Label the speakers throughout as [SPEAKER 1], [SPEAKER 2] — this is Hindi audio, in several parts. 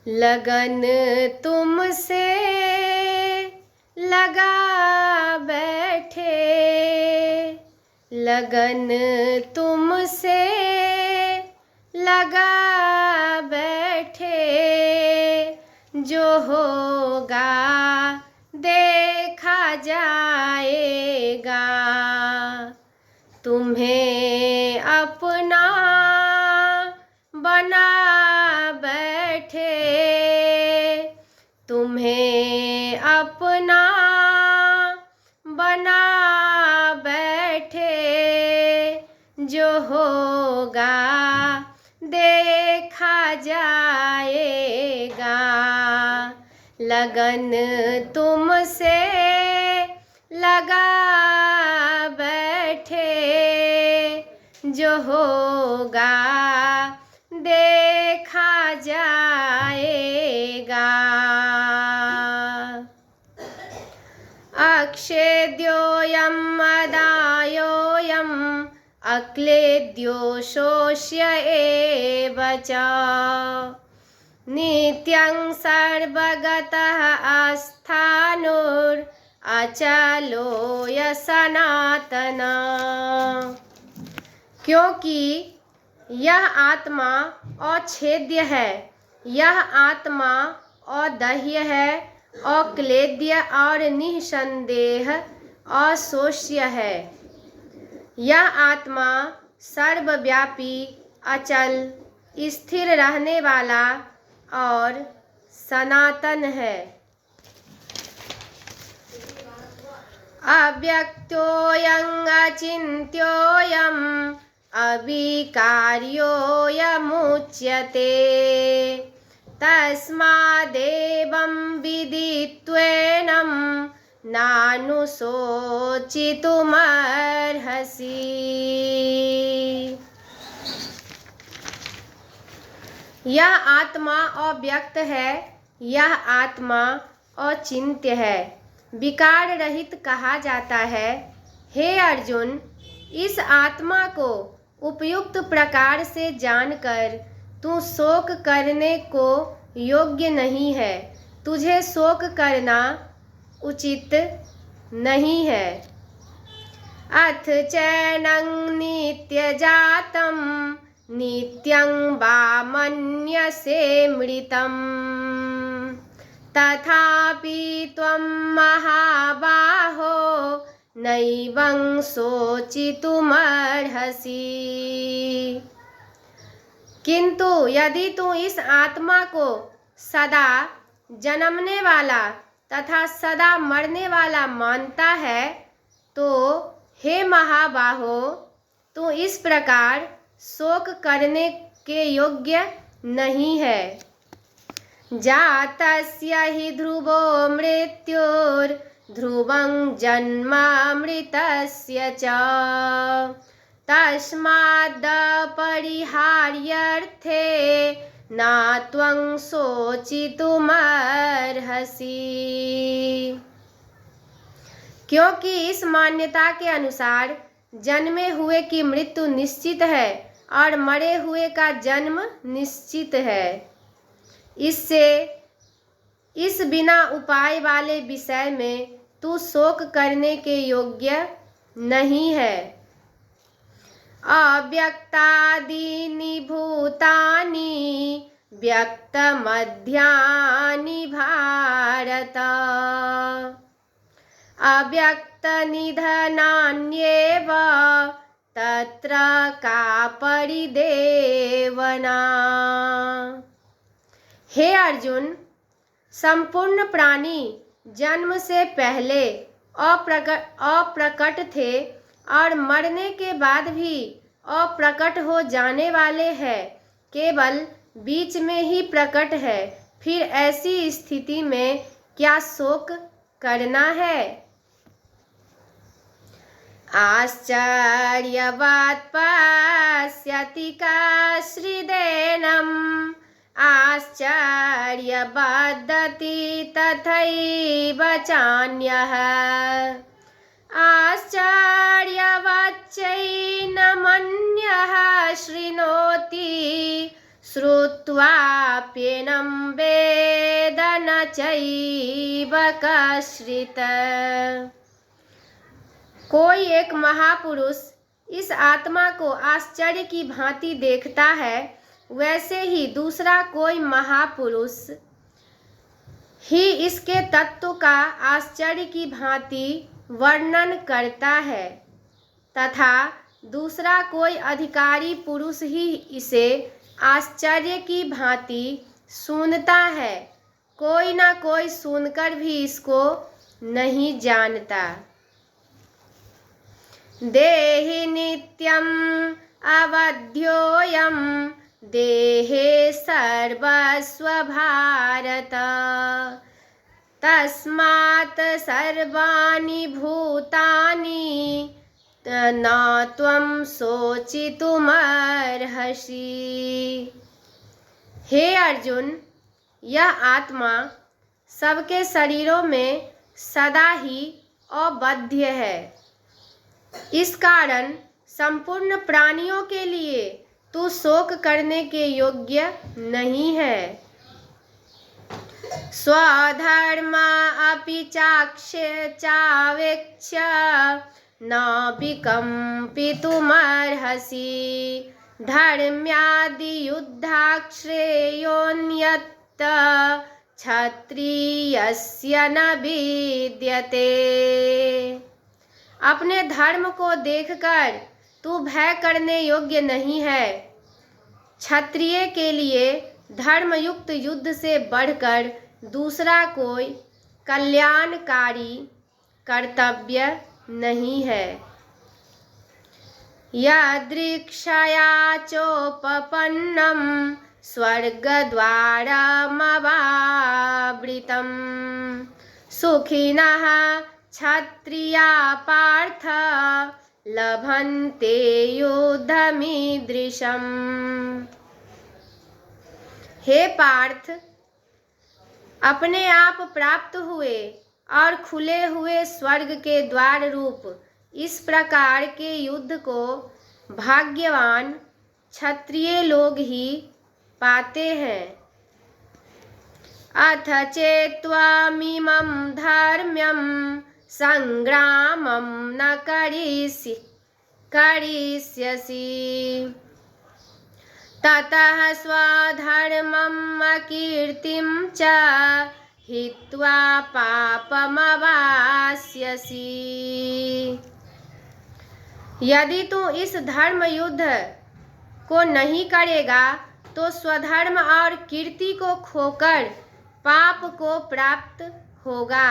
[SPEAKER 1] लगन तुमसे लगा बैठे, लगन तुमसे लगा बैठे, जो होगा देखा जाएगा। तुम्हें अपना बना बैठे, तुम्हें अपना बना बैठे, जो होगा देखा जाएगा। लगन तुमसे लगा बैठे, जो होगा देखा जाएगा। अक्षेद्योऽयं अदायोऽयम् अक्लेद्यो शोष्य एव च, नित्यं सर्वगतः अस्थाणुरचलोऽय सनातन। क्योंकि यह आत्मा अछेद्य है, यह आत्मा अदह्य है, अक्लेद्य और निःसंदेह अशोष्य है। यह आत्मा सर्वव्यापी, अचल, स्थिर रहने वाला और सनातन है। अव्यक्तोऽयं अचिन्त्योऽयम् अविकार्योऽयमुच्यते, तस्मादेवं विदित्वेनं नानुशोचितुमर्हसि। यह आत्मा अव्यक्त है, यह आत्मा अचिंत्य है, विकार रहित कहा जाता है। हे अर्जुन, इस आत्मा को उपयुक्त प्रकार से जानकर तू शोक करने को योग्य नहीं है, तुझे शोक करना उचित नहीं है। अथ चैनं नित्यजातं नित्यं वा मन्यसे मृतं, तथापि त्वं महाबाहो नैवं शोचितुमर्हसि। किंतु यदि तू इस आत्मा को सदा जन्मने वाला तथा सदा मरने वाला मानता है, तो हे महाबाहो, तू इस प्रकार शोक करने के योग्य नहीं है। जातस्य हि ध्रुवो मृत्युर्ध्रुवं जन्मामृतस्य च, तस्मादपरिहार्यर्थे न त्वं शोचितुमर्हसि। क्योंकि इस मान्यता के अनुसार जन्मे हुए की मृत्यु निश्चित है और मरे हुए का जन्म निश्चित है। इससे इस बिना उपाय वाले विषय में तू शोक करने के योग्य नहीं है। अव्यक्तादीनि भूतानि व्यक्तमध्यानि भारत, अव्यक्तनिधनान्येव तत्र का परिदेवना। हे अर्जुन, संपूर्ण प्राणी जन्म से पहले अप्रकट थे और मरने के बाद भी अप्रकट हो जाने वाले हैं, केवल बीच में ही प्रकट है। फिर ऐसी स्थिति में क्या शोक करना है? आश्चर्यवत् पश्यति कश्चिदेनम् आश्चर्यवदति तथैव चान्यः, आश्चर्यवच्चैनमन्यः शृणोति श्रुत्वाप्येनं वेद न चैव कश्चित्। कोई एक महापुरुष इस आत्मा को आश्चर्य की भांति देखता है, वैसे ही दूसरा कोई महापुरुष ही इसके तत्व का आश्चर्य की भांति वर्णन करता है, तथा दूसरा कोई अधिकारी पुरुष ही इसे आश्चर्य की भांति सुनता है। कोई ना कोई सुनकर भी इसको नहीं जानता। देहि नित्यं अवध्योऽयं देहे सर्वस्व भारत। तस्मात् सर्वाणि भूतानि न त्वं शोचितुमर्हसि। हे अर्जुन, यह आत्मा सबके शरीरों में सदा ही अवध्य है। इस कारण संपूर्ण प्राणियों के लिए तू शोक करने के योग्य नहीं है। स्वधर्म अपि चावेक्ष्य न विकम्पितुमर्हसि। धर्म्यादि युद्धात् श्रेयोऽन्यत् क्षत्रियस्य न विद्यते। अपने धर्म को देखकर तू भय करने योग्य नहीं है। क्षत्रिय के लिए धर्मयुक्त युद्ध से बढ़कर दूसरा कोई कल्याणकारी कर्तव्य नहीं है। यदृक्षया चोपपन्नं स्वर्गद्वारमवावृतं सुखिनः क्षत्रिया पार्थ लभन्ते युद्धमीदृशम्। हे पार्थ, अपने आप प्राप्त हुए और खुले हुए स्वर्ग के द्वार रूप इस प्रकार के युद्ध को भाग्यवान क्षत्रिय लोग ही पाते हैं। अथ चेत्त्वमिमं धर्म्यं संग्रामं न करिष्यसि ततः स्वधर्मम् अकीर्तिं च हित्वा पापमवास्यसि। यदि तू इस धर्म युद्ध को नहीं करेगा तो स्वधर्म और कीर्ति को खोकर पाप को प्राप्त होगा।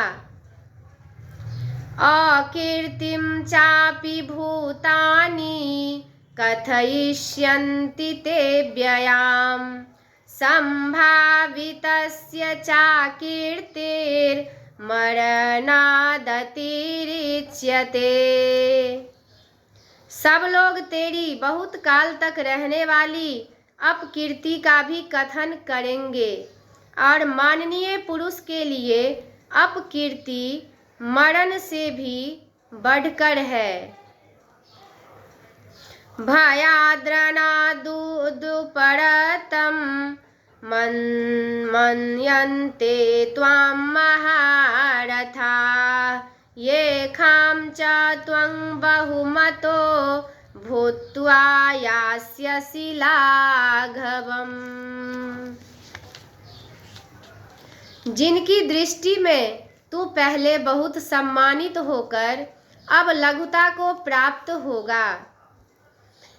[SPEAKER 1] अकीर्तिं चापि भूतानि कथयिष्यन्ति ते व्ययाम् संभावितस्य चाकीर्तिर्मरणादतिरिच्यते। सब लोग तेरी बहुत काल तक रहने वाली अपकीर्ति का भी कथन करेंगे और माननीय पुरुष के लिए अपकीर्ति मरण से भी बढ़कर है। भयाद्रनादुपरतं मन्यन्ते त्वां महारथा ये खां च त्वं बहुमतो भूत्वा यास्यसि लाघवम्। जिनकी दृष्टि में तू पहले बहुत सम्मानित होकर अब लघुता को प्राप्त होगा,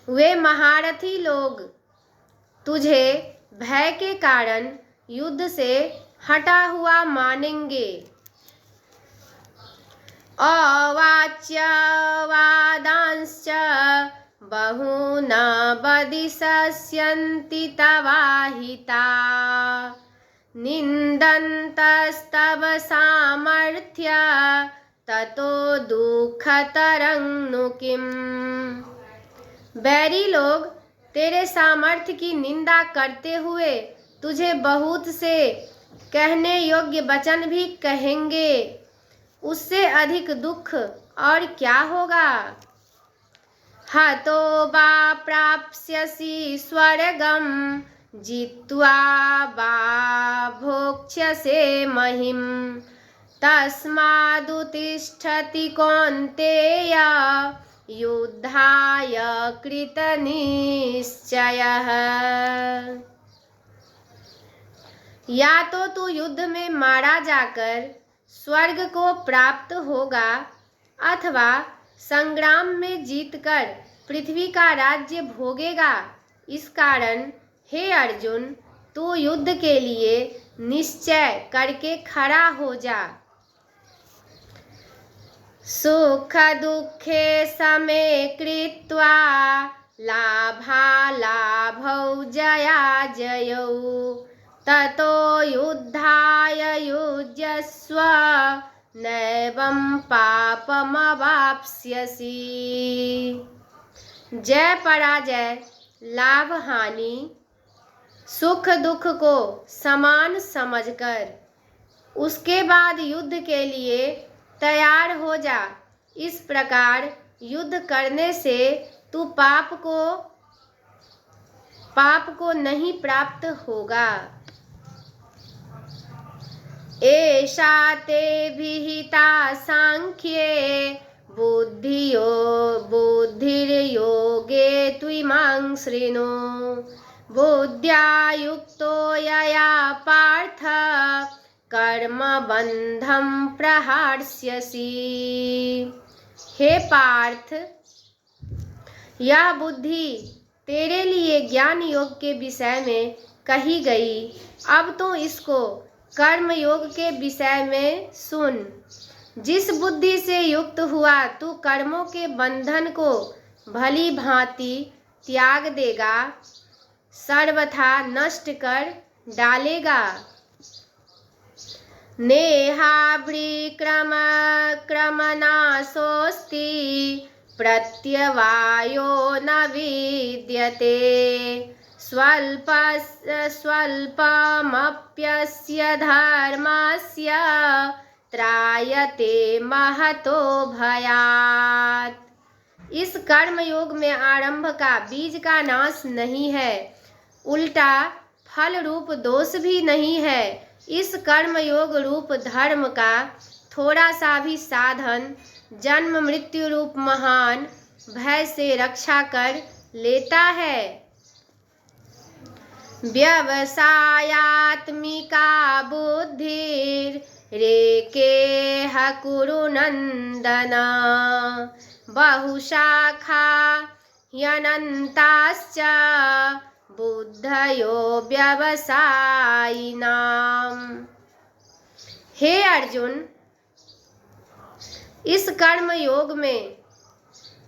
[SPEAKER 1] वे महारथी लोग तुझे भय के कारण युद्ध से हटा हुआ मानेंगे। अवाच्यवादांश्च बहून् वदिष्यन्ति तवाहिता निन्दन्तस्तव सामर्थ्य ततो दुःखतरं नु किम्। बैरी लोग तेरे सामर्थ्य की निंदा करते हुए तुझे बहुत से कहने योग्य वचन भी कहेंगे, उससे अधिक दुख और क्या होगा। हतो वा प्राप्स्यसि स्वर्गं जित्वा वा भोक्ष्यसे महिम् तस्मादुत्तिष्ठति कौन्तेय युद्धाय कृतनिश्चयः। या तो तू युद्ध में मारा जाकर स्वर्ग को प्राप्त होगा अथवा संग्राम में जीतकर पृथ्वी का राज्य भोगेगा। इस कारण हे अर्जुन, तू युद्ध के लिए निश्चय करके खड़ा हो जा। सुख दुखे समे कृत्वा लाभालाभौ जया जयौ ततो युद्धाय युज्यस्व नैवं पापमवाप्स्यसि। जय पराजय, लाभ हानि, सुख दुख को समान समझकर उसके बाद युद्ध के लिए तैयार हो जा। इस प्रकार युद्ध करने से तू पाप को नहीं प्राप्त होगा। एषा ते विहिता सांख्ये बुद्धिर्योगे त्विमां शृणु बुद्ध्या युक्तो यया पार्थ कर्मबन्धं प्रहास्यसि। हे पार्थ, यह बुद्धि तेरे लिए ज्ञान योग के विषय में कही गई। अब तो इसको कर्म योग के विषय में सुन। जिस बुद्धि से युक्त हुआ तू कर्मों के बंधन को भली भांति त्याग देगा, सर्वथा नष्ट कर डालेगा। नेहाभ्रिक्रमनाशोऽस्ति प्रत्यवायो न विद्यते स्वल्पमप्यस्य धर्मस्य त्रायते महतो भयात्। इस कर्म योग में आरंभ का बीज का नाश नहीं है, उल्टा फल रूप दोष भी नहीं है। इस कर्म योग रूप धर्म का थोड़ा सा भी साधन जन्म मृत्यु रूप महान भय से रक्षा कर लेता है। व्यवसायात्मिका बुद्धिरेकेह कुरु नन्दन बहुशाखा ह्यनन्ताश्च बुद्धयो व्यवसायिनाम्। हे अर्जुन, इस कर्म योग में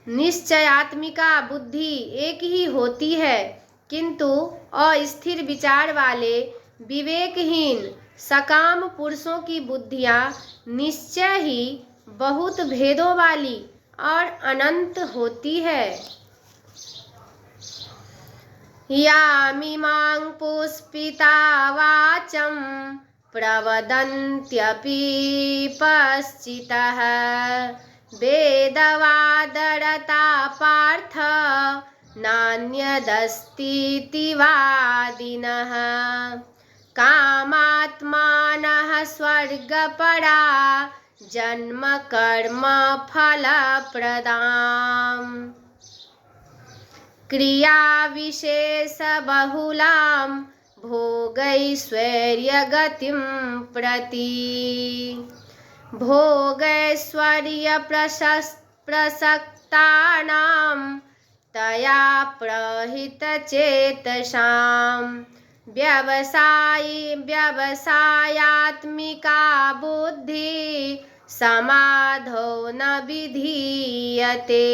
[SPEAKER 1] निश्चयात्मिका बुद्धि एक ही होती है, किंतु अस्थिर विचार वाले विवेकहीन सकाम पुरुषों की बुद्धियां निश्चय ही बहुत भेदों वाली और अनंत होती है। यामिमां पुष्पिता वाचं प्रवदन्त्यपि पश्चितः वेदवादरता पार्थ नान्यदस्तीति वादिनः कामात्मानः स्वर्गपरा जन्म कर्म फलप्रदाम् क्रिया विशेष बहुलां भोगैश्वर्यगतिं प्रति भोगैश्वर्य प्रसक्तानां तया प्रहितचेतसां व्यवसायात्मिका बुद्धि समाधौ न विधीयते।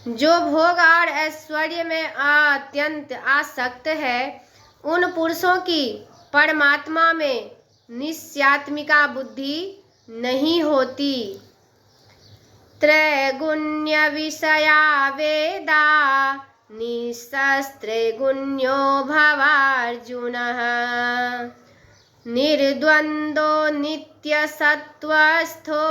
[SPEAKER 1] जो भोग और ऐश्वर्य में अत्यंत आसक्त है, उन पुरुषों की परमात्मा में निश्चयात्मिका बुद्धि नहीं होती। त्रैगुण्य विषया वेदा निशस्त्रैगुण्यो भवार्जुनः निर्द्वन्द्वो नित्यसत्त्वस्थो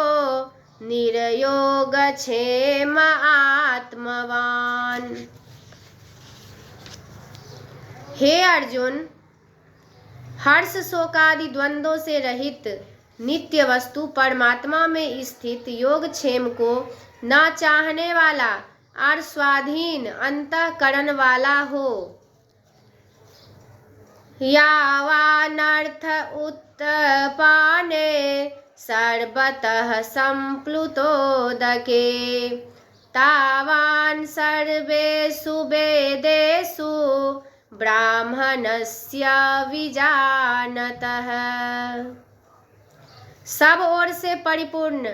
[SPEAKER 1] निर्योगक्षेम आत्मवान्। हे अर्जुन, हर्ष शोकादि द्वंद्वों से रहित नित्य वस्तु परमात्मा में स्थित योगक्षेम को न चाहने वाला और स्वाधीन अंतःकरण वाला हो। यावानर्थ उत्पाने सर्वतः संप्लुतोदके तावान् सर्वेषु वेदेषु ब्राह्मणस्य विजानतः। सब ओर से परिपूर्ण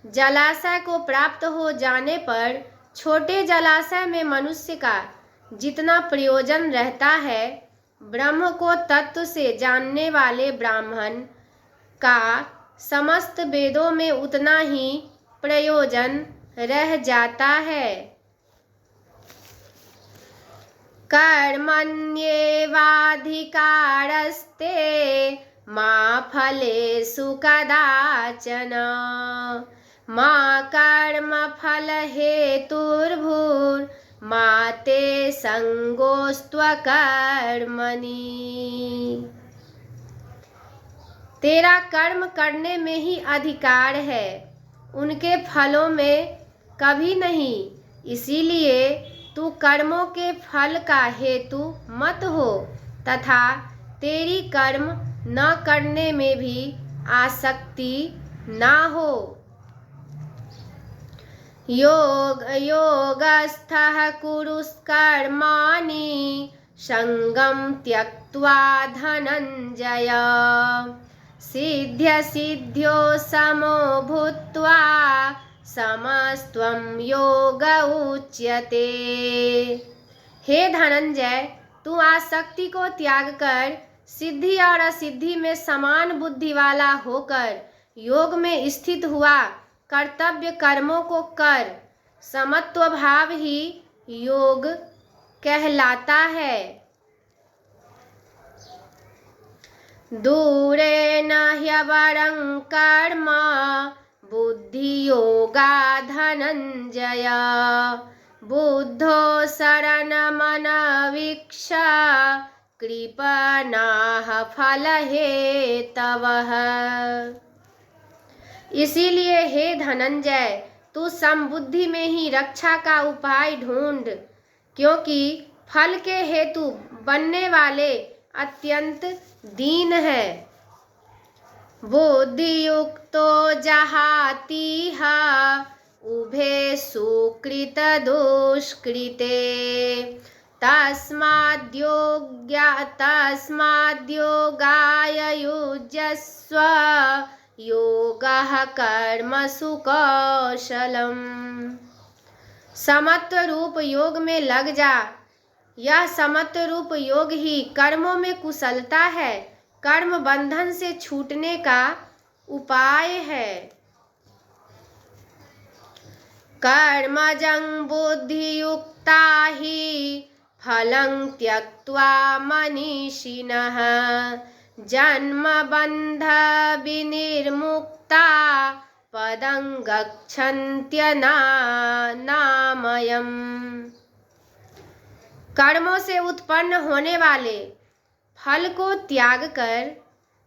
[SPEAKER 1] जलाशय को प्राप्त हो जाने पर छोटे जलाशय में मनुष्य का जितना प्रयोजन रहता है, ब्रह्म को तत्व से जानने वाले ब्राह्मण का समस्त वेदों में उतना ही प्रयोजन रह जाता है। कर्मण्येवाधिकारस्ते मा फलेषु कदाचन मा कर्मफल हेतुर्भूर्मा ते संगोस्त्वकर्मणि। तेरा कर्म करने में ही अधिकार है, उनके फलों में कभी नहीं। इसीलिए तू कर्मों के फल का हेतु मत हो तथा तेरी कर्म न करने में भी आसक्ति न हो। योगस्थः कुरुष्कर्माणि संगं त्यक्त्वा धनंजय सिद्ध्यसिद्ध्यो समो भूत्वा समस्त्वं योग उच्यते। हे धनंजय, तू आसक्ति को त्याग कर सिद्धि और असिद्धि में समान बुद्धि वाला होकर योग में स्थित हुआ कर्तव्य कर्मों को कर। समत्व भाव ही योग कहलाता है। दूरेण ह्यवरं कर्म बुद्धि योगा धनंजय बुद्धो शरणमनवीक्षा कृपणाः फलहेतवः। इसीलिए हे धनंजय, तू समबुद्धि में ही रक्षा का उपाय ढूंढ, क्योंकि फल के हेतु बनने वाले अत्यंत दीन है। बुद्धियुक्तो जहातीह उभे सुकृत दुष्कृते तस्माद्योगाय युज्यस्व योगः कर्मसु कौशलम्। समत्व रूप योग में लग जा। यह समत्व रूप योग ही कर्मों में कुशलता है, कर्म बंधन से छूटने का उपाय है। कर्मजं बुद्धियुक्ता हि फलं त्यक्त्वा मनीषिणः जन्मबन्ध विनिर्मुक्ता पदं गच्छन्त्यनामयम्। कर्मों से उत्पन्न होने वाले फल को त्याग कर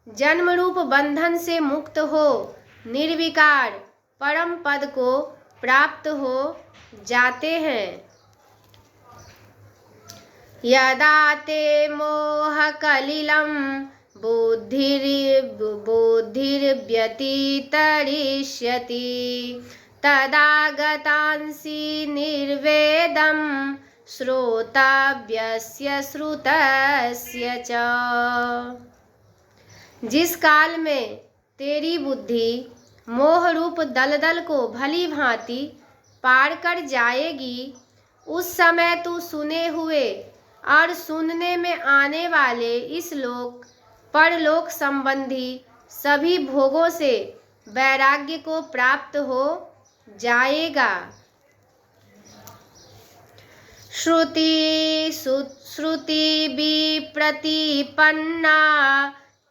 [SPEAKER 1] जन्म रूप बंधन से मुक्त हो निर्विकार परम पद को प्राप्त हो जाते हैं। यदा ते मोह कलिलं बुद्धिर्व्यतितरिष्यति तदा गतांसि निर्वेदं श्रोतव्यस्य श्रुतस्य च। जिस काल में तेरी बुद्धि मोह रूप दलदल को भली भांति पार कर जाएगी, उस समय तू सुने हुए और सुनने में आने वाले इस लोक परलोक संबंधी सभी भोगों से वैराग्य को प्राप्त हो जाएगा। श्रुति विप्रतिपन्ना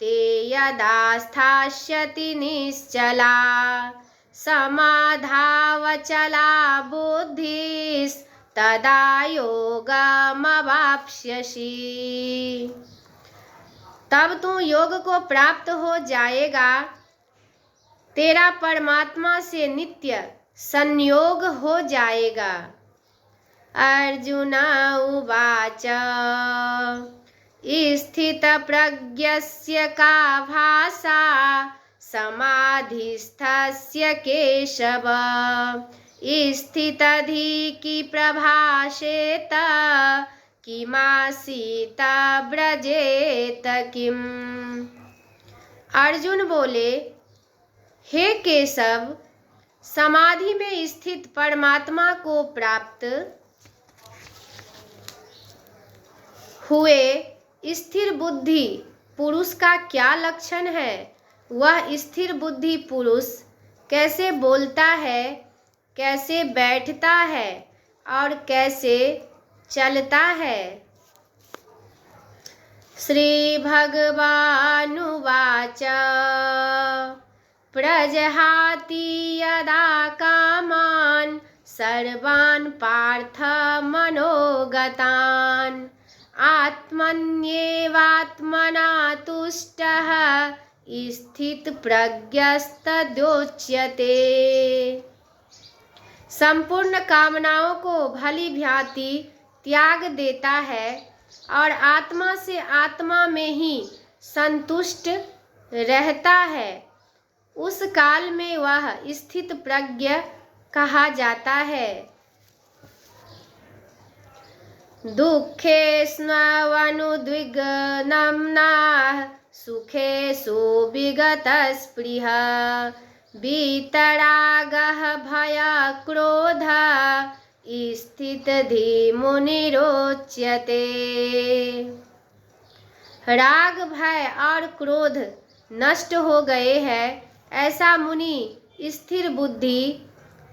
[SPEAKER 1] ते यदा स्थास्यति निश्चला समाधावचला बुद्धिस् तदा योगमवाप्स्यसि। तब तू योग को प्राप्त हो जाएगा, तेरा परमात्मा से नित्य संयोग हो जाएगा। अर्जुन उवाच स्थितप्रज्ञस्य का भाषा समाधिस्थस्य केशव स्थितधिकी प्रभाषेत किमासीत व्रजेत किम। अर्जुन बोले, हे केशव, समाधि में स्थित परमात्मा को प्राप्त हुए स्थिर बुद्धि पुरुष का क्या लक्षण है? वह स्थिर बुद्धि पुरुष कैसे बोलता है, कैसे बैठता है और कैसे चलता है? श्री भगवानुवाच प्रजहाति यदा कामान् सर्वान् पार्थ मनोगतान् आत्मन्येवात्मना तुष्टः स्थितप्रज्ञस्तद्योच्यते। संपूर्ण कामनाओं को भली भांति त्याग देता है और आत्मा से आत्मा में ही संतुष्ट रहता है, उस काल में वह स्थित प्रज्ञ कहा जाता है। दुःखेष्वनुद्विग्नं नः सुखेषु विगतस्पृहः वीतरागः भयक्रोधः स्थितधीर्मुनिरोच्यते। राग भय और क्रोध नष्ट हो गए हैं, ऐसा मुनि स्थिर बुद्धि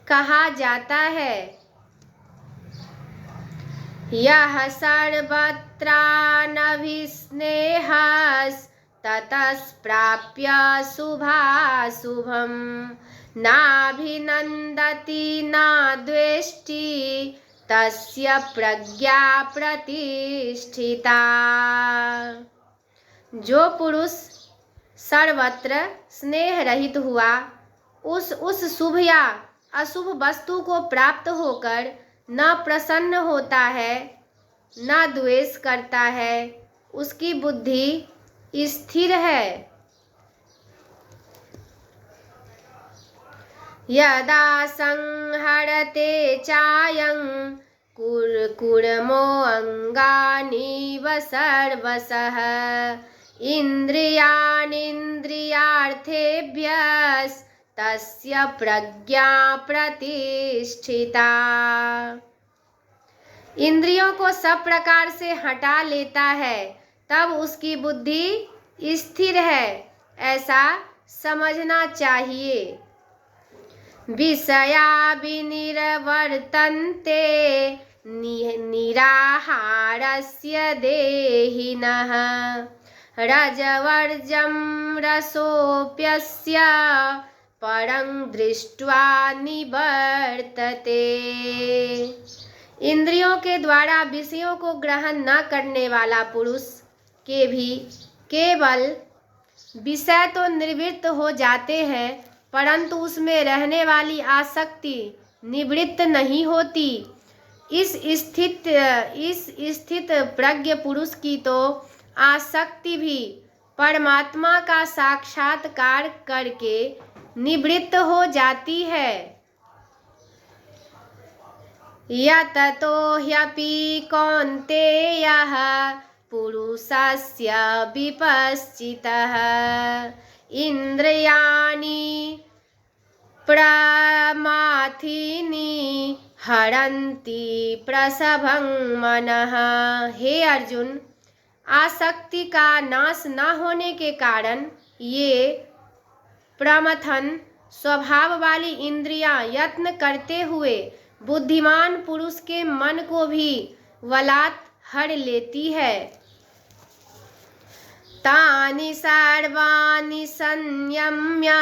[SPEAKER 1] कहा जाता है। यह सर्वत्रानभिस्नेहस्ततस्प्राप्य शुभाशुभं नाभिनन्दति न द्वेष्टि तस्य प्रज्ञा प्रतिष्ठिता। जो पुरुष सर्वत्र स्नेह रहित हुआ, उस शुभ या अशुभ वस्तु को प्राप्त होकर न प्रसन्न होता है न द्वेष करता है, उसकी बुद्धि स्थिर है। यदा संहरते चायं कुर्कुर्मो अंगानीव सर्वशः इंद्रियाणीन्द्रियार्थेभ्यस्तस्य प्रज्ञा प्रतिष्ठिता। इंद्रियों को सब प्रकार से हटा लेता है, तब उसकी बुद्धि स्थिर है, ऐसा समझना चाहिए। विषया विनिर्वर्तन्ते निराहारस्य देहिनः रजवर्जं रसोऽप्यस्य परं दृष्ट्वा निवर्तते। इंद्रियों के द्वारा विषयों को ग्रहण न करने वाला पुरुष के भी केवल विषय तो निवृत्त हो जाते हैं, परंतु उसमें रहने वाली आसक्ति निवृत्त नहीं होती। इस स्थित प्रज्ञ पुरुष की तो आसक्ति भी परमात्मा का साक्षात्कार करके निवृत्त हो जाती है। यततो ह्यपि कौन्तेयः पुरुषस्य विपश्चितः इंद्रियाणि प्रमाथीनि हरन्ति प्रसभं मनः। हे अर्जुन, आसक्ति का नाश न होने के कारण ये प्रमथन स्वभाव वाली इंद्रियां यत्न करते हुए बुद्धिमान पुरुष के मन को भी वलात हर लेती है। तानि सर्वाणि संयम्य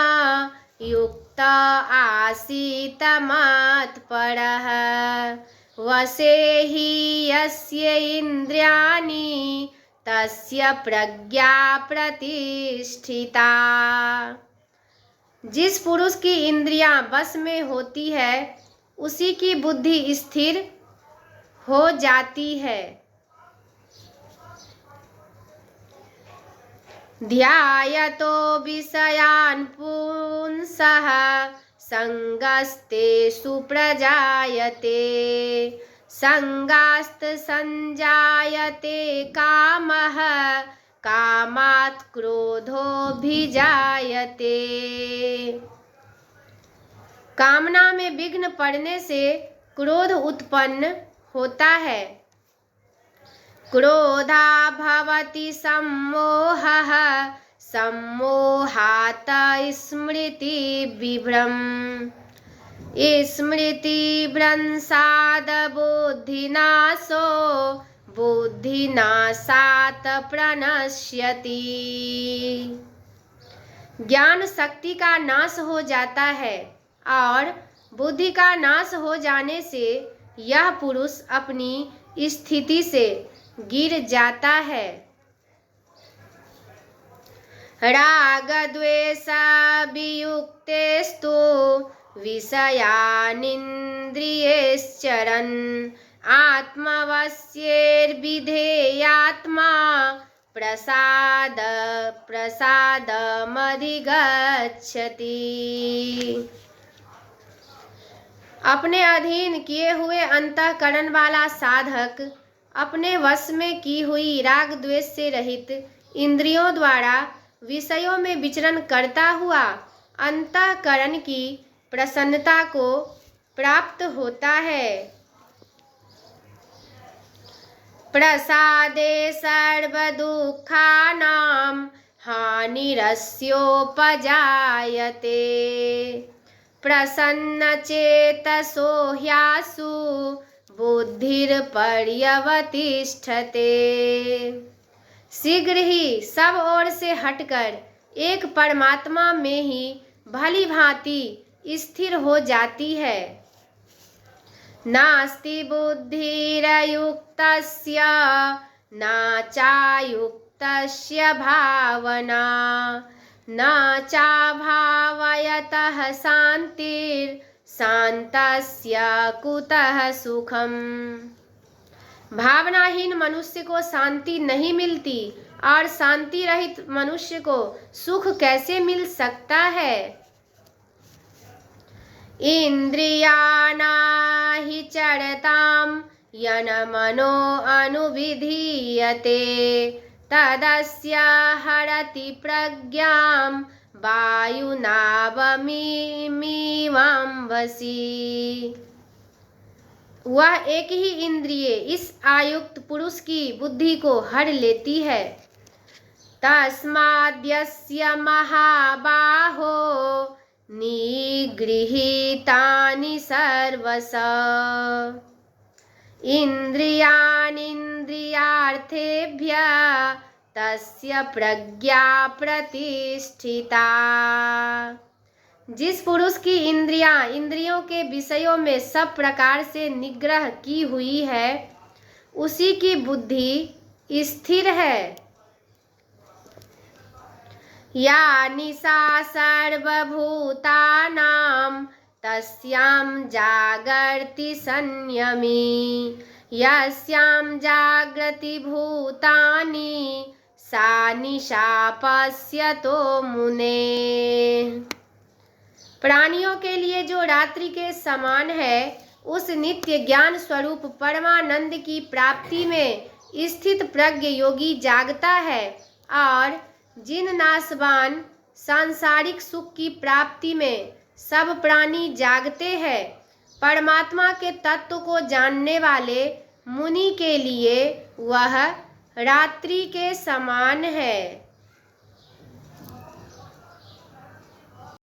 [SPEAKER 1] युक्त आसीत मत्परः वशे हि यस्य इन्द्रियाणि तस्य प्रज्ञा प्रतिष्ठिता। जिस पुरुष की इंद्रियां बस में होती है उसी की बुद्धि स्थिर हो जाती है। ध्यायतो विषयान् पुंसः संगस्तेषु प्रजायते संगास्त संजायते कामः कामात् क्रोधोऽभिजायते। कामना में विघ्न पड़ने से क्रोध उत्पन्न होता है। क्रोधा भवति सम्मोहः सम्मोहात् स्मृति विभ्रम स्मृतिभ्रंशात् बुद्धिनाशो बुद्धिनाशात् प्रणश्यति। ज्ञान शक्ति का नाश हो जाता है और बुद्धि का नाश हो जाने से यह पुरुष अपनी स्थिति से गिर जाता है। राग द्वेष वियुक्तेस्तु विषयानिन्द्रियैश्चरन् आत्मवश्यैर्विधेयात्मा प्रसादमधिगच्छति। अपने अधीन किए हुए अंतःकरण वाला साधक अपने वश में की हुई राग द्वेष से रहित इंद्रियों द्वारा विषयों में विचरण करता हुआ अंतःकरण की प्रसन्नता को प्राप्त होता है। प्रसादे सर्वदुःखानां हानिरस्योपजायते प्रसन्नचेतसो ह्यासु बुद्धिर्पर्यवतिष्ठते। शीघ्र ही सब ओर से हटकर एक परमात्मा में ही भली भांति स्थिर हो जाती है। नास्ति बुद्धिरयुक्तस्य न चायुक्तस्य भावना न चाभावयतः शांतिर्शान्तस्य कुतः सुखम। भावनाहीन मनुष्य को शांति नहीं मिलती और शांति रहित मनुष्य को सुख कैसे मिल सकता है। इंद्रियाणाहि चरतां यन मनो अनुविधीयते तदस्य हरति प्रज्ञां वायुनावमिवाम्भसि। वह एक ही इंद्रिय इस आयुक्त पुरुष की बुद्धि को हर लेती है। तस्माद्यस्य महाबाहो निगृहीतानि सर्वशः इंद्रियाणीन्द्रियार्थेभ्यः तस्य प्रज्ञा प्रतिष्ठिता। जिस पुरुष की इंद्रियों के विषयों में सब प्रकार से निग्रह की हुई है उसी की बुद्धि स्थिर है। या निशा सर्वभूतानां तस्यां जागर्ति संयमी यस्यां जागृति भूतानि सा निशा पश्यतो मुने। प्राणियों के लिए जो रात्रि के समान है उस नित्य ज्ञान स्वरूप परमानंद की प्राप्ति में स्थित प्रज्ञ योगी जागता है और जिन नाशवान सांसारिक सुख की प्राप्ति में सब प्राणी जागते हैं परमात्मा के तत्व को जानने वाले मुनि के लिए वह रात्रि के समान है।